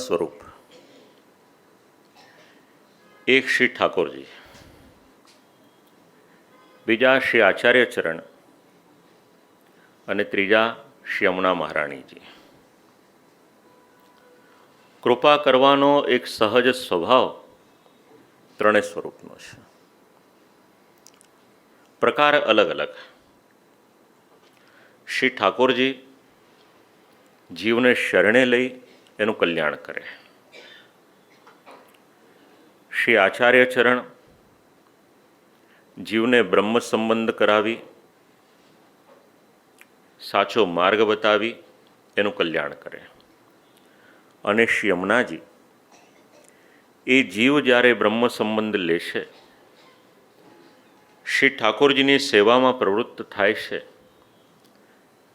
સ્વરૂપ એક શ્રી ઠાકોરજી, બીજા શ્રી આચાર્યચરણ અને ત્રીજા શ્રી યમુના મહારાણીજી. કૃપા કરવાનો એક સહજ સ્વભાવ ત્રણેય સ્વરૂપનો છે. પ્રકાર અલગ અલગ. શ્રી ઠાકોરજી જીવને શરણે લઈ એનું કલ્યાણ કરે. શ્રી આચાર્યચરણ જીવને બ્રહ્મ સંબંધ કરાવી સાચો માર્ગ બતાવી એનું કલ્યાણ કરે. અને શ્રી યમુનાજી એ જીવ જ્યારે બ્રહ્મ સંબંધ લેશે, શ્રી ઠાકોરજીની સેવામાં પ્રવૃત્ત થાય છે,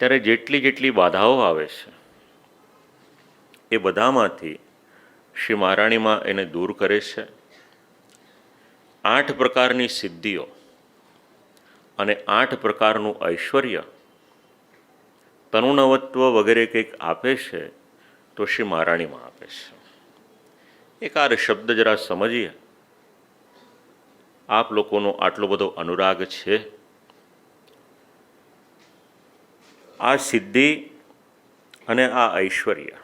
ત્યારે જેટલી જેટલી બાધાઓ આવે છે એ બધામાંથી શ્રી મહારાણીમાં એને દૂર કરે છે. 8 પ્રકારની સિદ્ધિઓ અને 8 પ્રકારનું ઐશ્વર્ય, તનુનવત્વ વગેરે કંઈક આપે છે તો શ્રી મહારાણીમાં આપે છે. એકાદ શબ્દ જરા સમજીએ. આપ લોકોનો આટલો બધો અનુરાગ છે. આ સિદ્ધિ અને આ ઐશ્વર્ય,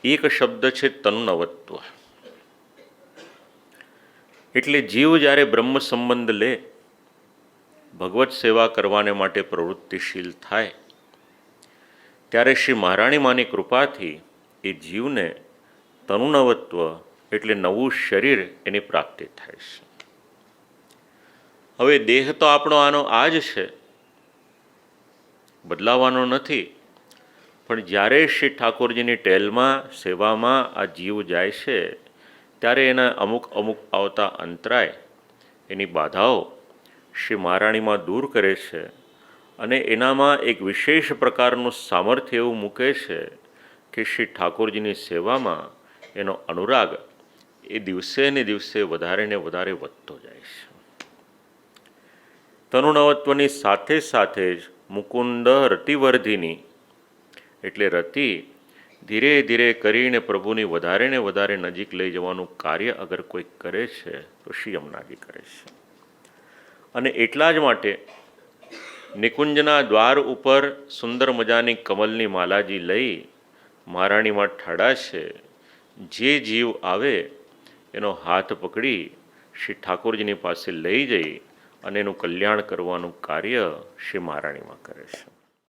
એક શબ્દ છે તનુનવત્વ. એટલે જીવ જ્યારે બ્રહ્મ સંબંધ લે, ભગવત સેવા કરવાને માટે પ્રવૃત્તિશીલ થાય, ત્યારે શ્રી મહારાણીમાની કૃપાથી એ જીવને તનુનવત્વ એટલે નવું શરીર એની પ્રાપ્તિ થાય છે. હવે દેહ તો આપણો આનો આ જ છે, બદલાવાનો નથી. પણ જ્યારે શ્રી ઠાકોરજીની ટેલમાં સેવામાં આ જીવ જાય છે, ત્યારે એના અમુક અમુક આવતા અંતરાય, એની બાધાઓ શ્રી મહારાણીમાં દૂર કરે છે. અને એનામાં એક વિશેષ પ્રકારનું સામર્થ્ય એવું મૂકે છે કે શ્રી ઠાકોરજીની સેવામાં એનો અનુરાગ એ દિવસે ને દિવસે વધારે ને વધારે વધતો જાય છે. તનુનવત્વની સાથે સાથે જ મુકુંદ રતિવર્ધિની, એટલે રતિ ધીરે ધીરે કરીને પ્રભુની વધારે ને વધારે નજીક લઈ જવાનું કાર્ય અગર કોઈ કરે છે તો શ્રી યમુનાજી કરે છે. અને એટલા જ માટે નિકુંજના દ્વાર ઉપર સુંદર મજાની કમલની માલાજી લઈ મહારાણીમાં ઠાડા છે. જે જીવ આવે એનો હાથ પકડી શ્રી ઠાકોરજીની પાસે લઈ જઈ અને એનું કલ્યાણ કરવાનું કાર્ય શ્રી મહારાણીમાં કરે છે.